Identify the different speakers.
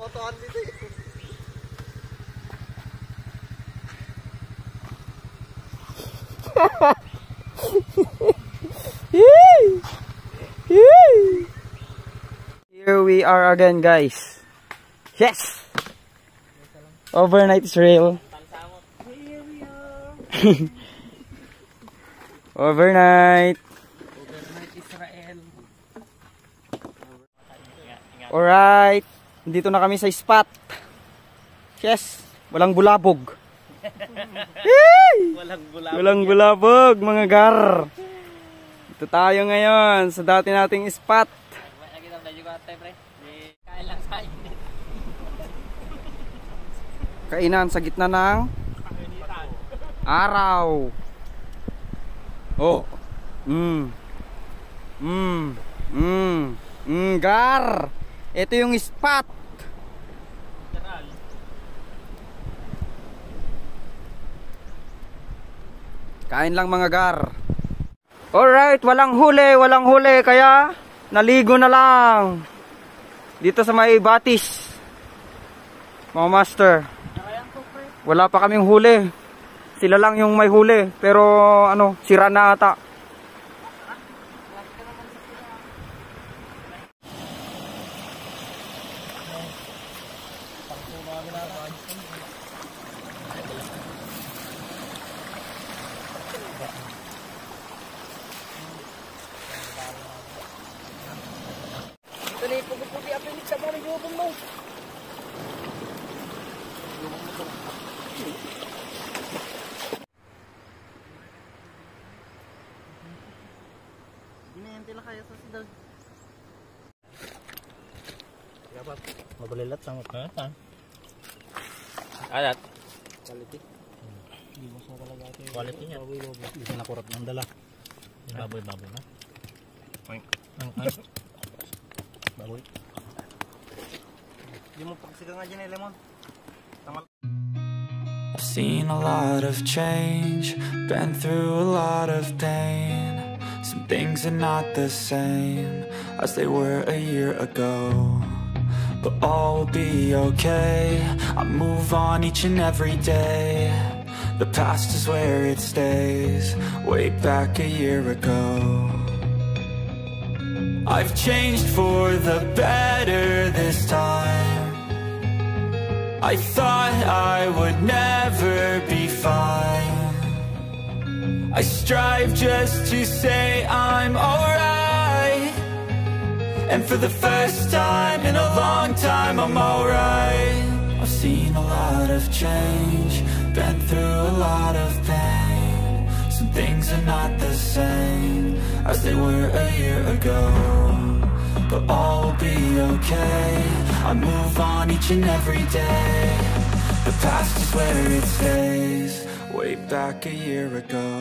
Speaker 1: katotohan dito eh. Here we are again, guys. Yes! Overnight is real. Here we are. Overnight. Overnight Israel. Alright. Dito na kami sa spot. Yes. Walang bulabog. Walang bulabog, mga gar. Ito tayo ngayon sa dati nating spot. Kainan sa gitna ng araw. Oh. Gar. Ito yung spot. Kain lang mga gar. Alright, walang huli kaya naligo na lang dito sa may batis. Mga master, wala pa kaming huli. Sila lang yung may huli, pero ano, sira na ata.
Speaker 2: Magulilat sama ka.
Speaker 1: Alat. Quality.
Speaker 2: Quality niya. Hindi na kurap ng dala. Baboy na. Baboy.
Speaker 1: Hindi mo pagsiga nga dyan eh, lemon.
Speaker 3: I've seen a lot of change, been through a lot of pain. Some things are not the same as they were a year ago, but all will be okay. I move on each and every day. The past is where it stays, way back a year ago. I've changed for the better this time. I thought I would never be fine. I strive just to say I'm alright, and for the first time in a long time I'm alright. I've seen a lot of change, been through a lot of pain. Some things are not the same as they were a year ago, but all will be okay. I move on each and every day. The past is where it stays, way back a year ago.